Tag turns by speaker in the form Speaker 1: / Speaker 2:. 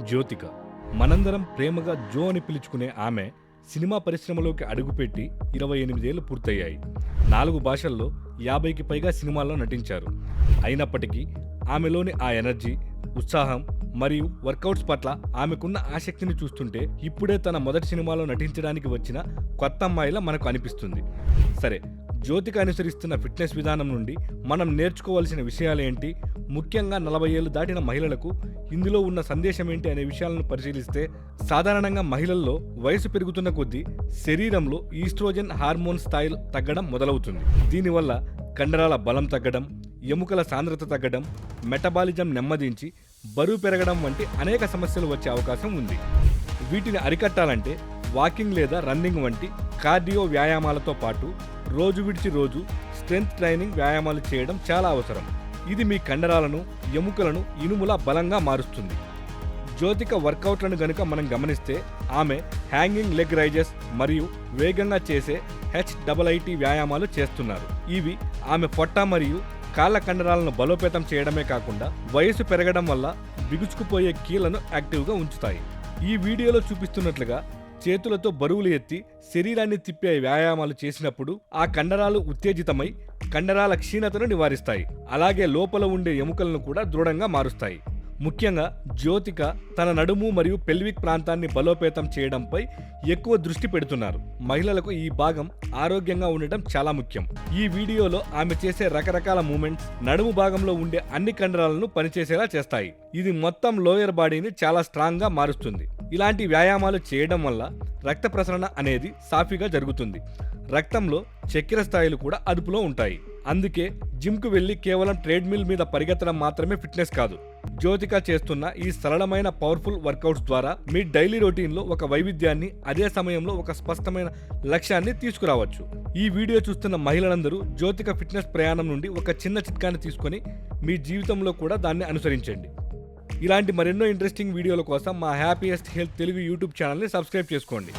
Speaker 1: జ్యోతిక. మనందరం ప్రేమగా జో అని పిలుచుకునే ఆమె సినిమా పరిశ్రమలోకి అడుగుపెట్టి 28 ఏళ్లు పూర్తయ్యాయి. 4 భాషల్లో 50కి పైగా సినిమాల్లో నటించారు. అయినప్పటికీ ఆమెలోని ఆ ఎనర్జీ, ఉత్సాహం మరియు వర్కౌట్స్ పట్ల ఆమెకున్న ఆసక్తిని చూస్తుంటే ఇప్పుడే తన మొదటి సినిమాలో నటించడానికి వచ్చిన కొత్త అమ్మాయిలా మనకు అనిపిస్తుంది. సరే, జ్యోతిక అనుసరిస్తున్న ఫిట్నెస్ విధానం నుండి మనం నేర్చుకోవాల్సిన విషయాలేంటి, ముఖ్యంగా 40 ఏళ్లు దాటిన మహిళలకు ఇందులో ఉన్న సందేశం ఏంటి అనే విషయాలను పరిశీలిస్తే, సాధారణంగా మహిళల్లో వయసు పెరుగుతున్న కొద్దీ శరీరంలో ఈస్ట్రోజన్ హార్మోన్ స్థాయిలు తగ్గడం మొదలవుతుంది. దీనివల్ల కండరాల బలం తగ్గడం, ఎముకల సాంద్రత తగ్గడం, మెటబాలిజం నెమ్మదించి బరువు పెరగడం వంటి అనేక సమస్యలు వచ్చే అవకాశం ఉంది. వీటిని అరికట్టాలంటే వాకింగ్ లేదా రన్నింగ్ వంటి కార్డియో వ్యాయామాలతో పాటు రోజు విడిచి రోజు స్ట్రెంగ్త్ ట్రైనింగ్ వ్యాయామాలు చేయడం చాలా అవసరం. ఇది మీ కండరాలను, ఎముకలను ఇనుములా బలంగా మారుస్తుంది. జ్యోతిక వర్కౌట్లను గనుక మనం గమనిస్తే ఆమె హ్యాంగింగ్ లెగ్ రైజెస్ మరియు వేగంగా చేసే HIIT వ్యాయామాలు చేస్తున్నారు. ఇవి ఆమె పొట్ట మరియు కాళ్ళ కండరాలను బలోపేతం చేయడమే కాకుండా వయసు పెరగడం వల్ల బిగుచుకుపోయే కీళ్లను యాక్టివ్గా ఉంచుతాయి. ఈ వీడియోలో చూపిస్తున్నట్లుగా చేతులతో బరువులు ఎత్తి శరీరాన్ని తిప్పే వ్యాయామాలు చేసినప్పుడు ఆ కండరాలు ఉత్తేజితమై కండరాల క్షీణతను నివారిస్తాయి. అలాగే లోపల ఉండే ఎముకలను కూడా దృఢంగా మారుస్తాయి. ముఖ్యంగా జ్యోతిక తన నడుము మరియు పెల్విక్ ప్రాంతాన్ని బలోపేతం చేయడంపై ఎక్కువ దృష్టి పెడుతున్నారు. మహిళలకు ఈ భాగం ఆరోగ్యంగా ఉండటం చాలా ముఖ్యం. ఈ వీడియోలో ఆమె చేసే రకరకాల మూమెంట్స్ నడుము భాగంలో ఉండే అన్ని కండరాలను పనిచేసేలా చేస్తాయి. ఇది మొత్తం లోయర్ బాడీని చాలా స్ట్రాంగ్ గా మారుస్తుంది. ఇలాంటి వ్యాయామాలు చేయడం వల్ల రక్త ప్రసరణ అనేది సాఫీగా జరుగుతుంది. రక్తంలో చక్కెర స్థాయిలు కూడా అదుపులో ఉంటాయి. అందుకే జిమ్కు వెళ్లి కేవలం ట్రెడ్మిల్ మీద పరిగెత్తడం మాత్రమే ఫిట్నెస్ కాదు. జ్యోతిక చేస్తున్న ఈ సరళమైన పవర్ఫుల్ వర్కౌట్స్ ద్వారా మీ డైలీ రొటీన్లో ఒక వైవిధ్యాన్ని, అదే సమయంలో ఒక స్పష్టమైన లక్ష్యాన్ని తీసుకురావచ్చు. ఈ వీడియో చూస్తున్న మహిళలందరూ జ్యోతిక ఫిట్నెస్ ప్రయాణం నుండి ఒక చిన్న చిట్కాని తీసుకొని మీ జీవితంలో కూడా దాన్ని అనుసరించండి. ఇలాంటి మరెన్నో ఇంట్రెస్టింగ్ వీడియోల కోసం మా హ్యాపీయెస్ట్ హెల్త్ తెలుగు యూట్యూబ్ ఛానల్ని సబ్స్క్రైబ్ చేసుకోండి.